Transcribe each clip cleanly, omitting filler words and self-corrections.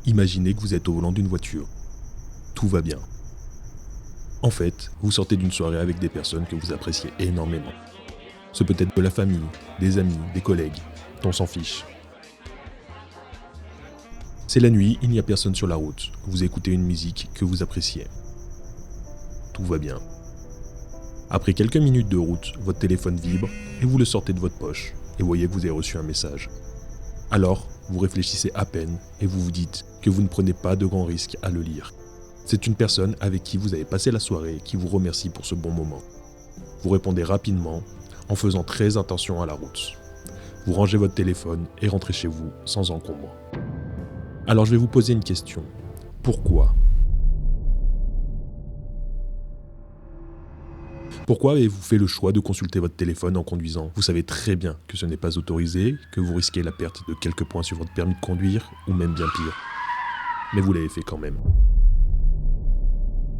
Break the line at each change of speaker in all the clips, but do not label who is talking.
Imaginez que vous êtes au volant d'une voiture. Tout va bien. En fait, vous sortez d'une soirée avec des personnes que vous appréciez énormément. Ce peut être de la famille, des amis, des collègues. On s'en fiche. C'est la nuit, il n'y a personne sur la route. Vous écoutez une musique que vous appréciez. Tout va bien. Après quelques minutes de route, votre téléphone vibre et vous le sortez de votre poche et voyez que vous avez reçu un message. Alors, vous réfléchissez à peine et vous vous dites que vous ne prenez pas de grands risques à le lire. C'est une personne avec qui vous avez passé la soirée qui vous remercie pour ce bon moment. Vous répondez rapidement en faisant très attention à la route. Vous rangez votre téléphone et rentrez chez vous sans encombre. Alors je vais vous poser une question. Pourquoi ? Pourquoi avez-vous fait le choix de consulter votre téléphone en conduisant ? Vous savez très bien que ce n'est pas autorisé, que vous risquez la perte de quelques points sur votre permis de conduire, ou même bien pire. Mais vous l'avez fait quand même.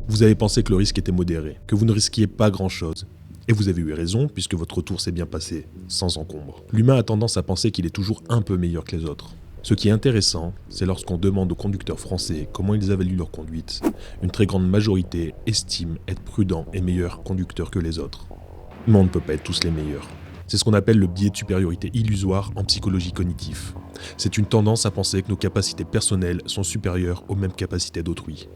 Vous avez pensé que le risque était modéré, que vous ne risquiez pas grand-chose. Et vous avez eu raison, puisque votre retour s'est bien passé, sans encombre. L'humain a tendance à penser qu'il est toujours un peu meilleur que les autres. Ce qui est intéressant, c'est lorsqu'on demande aux conducteurs français comment ils évaluent leur conduite, une très grande majorité estime être prudents et meilleurs conducteurs que les autres. Mais on ne peut pas être tous les meilleurs. C'est ce qu'on appelle le biais de supériorité illusoire en psychologie cognitive. C'est une tendance à penser que nos capacités personnelles sont supérieures aux mêmes capacités d'autrui.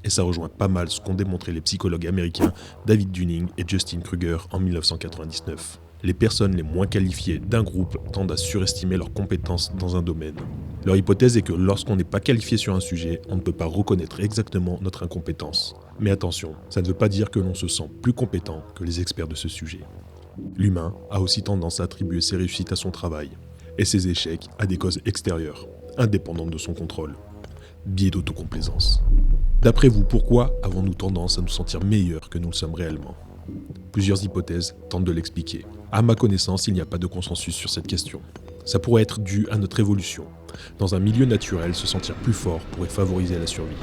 Et ça rejoint pas mal ce qu'ont démontré les psychologues américains David Dunning et Justin Kruger en 1999. Les personnes les moins qualifiées d'un groupe tendent à surestimer leurs compétences dans un domaine. Leur hypothèse est que lorsqu'on n'est pas qualifié sur un sujet, on ne peut pas reconnaître exactement notre incompétence. Mais attention, ça ne veut pas dire que l'on se sent plus compétent que les experts de ce sujet. L'humain a aussi tendance à attribuer ses réussites à son travail et ses échecs à des causes extérieures, indépendantes de son contrôle. Biais d'autocomplaisance. D'après vous, pourquoi avons-nous tendance à nous sentir meilleurs que nous le sommes réellement ? Plusieurs hypothèses tentent de l'expliquer. À ma connaissance, il n'y a pas de consensus sur cette question. Ça pourrait être dû à notre évolution. Dans un milieu naturel, se sentir plus fort pourrait favoriser la survie.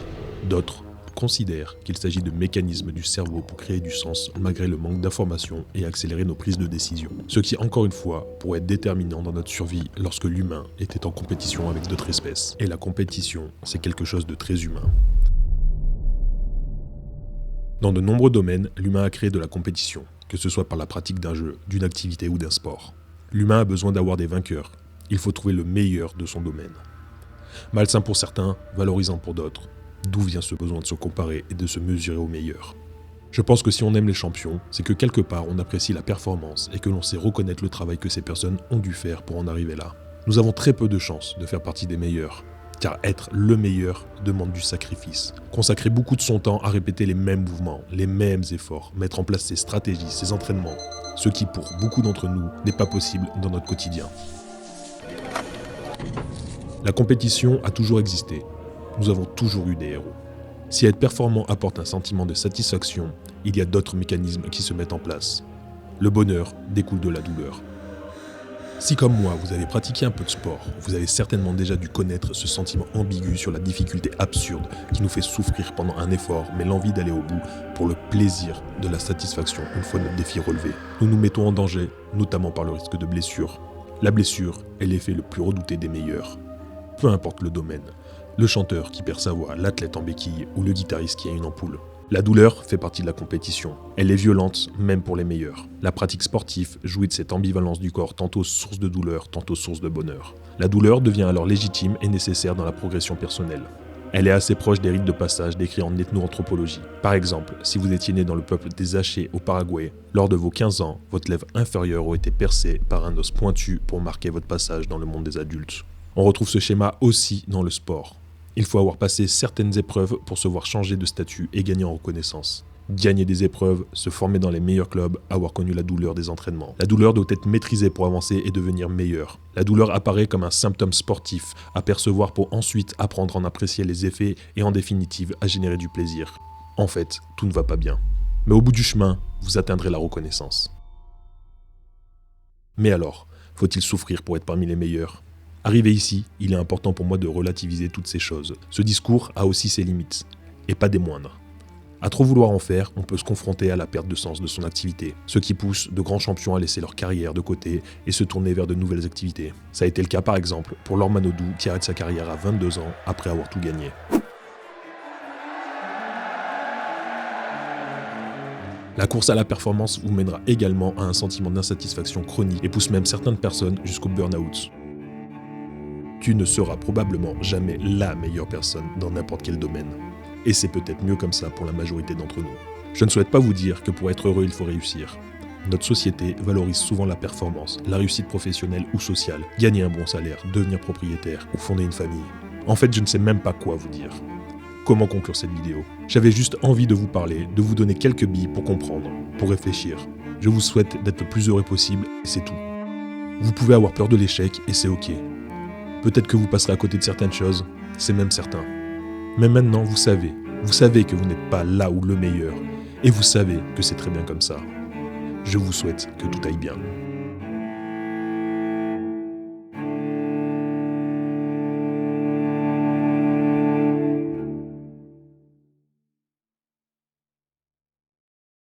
D'autres considèrent qu'il s'agit de mécanismes du cerveau pour créer du sens malgré le manque d'informations et accélérer nos prises de décision. Ce qui, encore une fois, pourrait être déterminant dans notre survie lorsque l'humain était en compétition avec d'autres espèces. Et la compétition, c'est quelque chose de très humain. Dans de nombreux domaines, l'humain a créé de la compétition, que ce soit par la pratique d'un jeu, d'une activité ou d'un sport. L'humain a besoin d'avoir des vainqueurs. Il faut trouver le meilleur de son domaine. Malsain pour certains, valorisant pour d'autres. D'où vient ce besoin de se comparer et de se mesurer au meilleur ? Je pense que si on aime les champions, c'est que quelque part on apprécie la performance et que l'on sait reconnaître le travail que ces personnes ont dû faire pour en arriver là. Nous avons très peu de chances de faire partie des meilleurs. Car être le meilleur demande du sacrifice. Consacrer beaucoup de son temps à répéter les mêmes mouvements, les mêmes efforts, mettre en place ses stratégies, ses entraînements, ce qui pour beaucoup d'entre nous n'est pas possible dans notre quotidien. La compétition a toujours existé. Nous avons toujours eu des héros. Si être performant apporte un sentiment de satisfaction, il y a d'autres mécanismes qui se mettent en place. Le bonheur découle de la douleur. Si comme moi, vous avez pratiqué un peu de sport, vous avez certainement déjà dû connaître ce sentiment ambigu sur la difficulté absurde qui nous fait souffrir pendant un effort, mais l'envie d'aller au bout pour le plaisir de la satisfaction une fois notre défi relevé. Nous nous mettons en danger, notamment par le risque de blessure. La blessure est l'effet le plus redouté des meilleurs. Peu importe le domaine, le chanteur qui perd sa voix, l'athlète en béquille ou le guitariste qui a une ampoule. La douleur fait partie de la compétition. Elle est violente, même pour les meilleurs. La pratique sportive jouit de cette ambivalence du corps, tantôt source de douleur, tantôt source de bonheur. La douleur devient alors légitime et nécessaire dans la progression personnelle. Elle est assez proche des rites de passage décrits en ethno-anthropologie. Par exemple, si vous étiez né dans le peuple des Aché au Paraguay, lors de vos 15 ans, votre lèvre inférieure aurait été percée par un os pointu pour marquer votre passage dans le monde des adultes. On retrouve ce schéma aussi dans le sport. Il faut avoir passé certaines épreuves pour se voir changer de statut et gagner en reconnaissance. Gagner des épreuves, se former dans les meilleurs clubs, avoir connu la douleur des entraînements. La douleur doit être maîtrisée pour avancer et devenir meilleur. La douleur apparaît comme un symptôme sportif à percevoir pour ensuite apprendre à en apprécier les effets et en définitive à générer du plaisir. En fait, tout ne va pas bien. Mais au bout du chemin, vous atteindrez la reconnaissance. Mais alors, faut-il souffrir pour être parmi les meilleurs ? Arrivé ici, il est important pour moi de relativiser toutes ces choses. Ce discours a aussi ses limites, et pas des moindres. À trop vouloir en faire, on peut se confronter à la perte de sens de son activité, ce qui pousse de grands champions à laisser leur carrière de côté et se tourner vers de nouvelles activités. Ça a été le cas par exemple pour Laure Manodou qui arrête sa carrière à 22 ans après avoir tout gagné. La course à la performance vous mènera également à un sentiment d'insatisfaction chronique et pousse même certaines personnes jusqu'au burn-out. Tu ne seras probablement jamais la meilleure personne dans n'importe quel domaine. Et c'est peut-être mieux comme ça pour la majorité d'entre nous. Je ne souhaite pas vous dire que pour être heureux, il faut réussir. Notre société valorise souvent la performance, la réussite professionnelle ou sociale, gagner un bon salaire, devenir propriétaire ou fonder une famille. En fait, je ne sais même pas quoi vous dire. Comment conclure cette vidéo? J'avais juste envie de vous parler, de vous donner quelques billes pour comprendre, pour réfléchir. Je vous souhaite d'être le plus heureux possible et c'est tout. Vous pouvez avoir peur de l'échec et c'est ok. Peut-être que vous passerez à côté de certaines choses, c'est même certain. Mais maintenant, vous savez que vous n'êtes pas là où le meilleur, et vous savez que c'est très bien comme ça. Je vous souhaite que tout aille bien.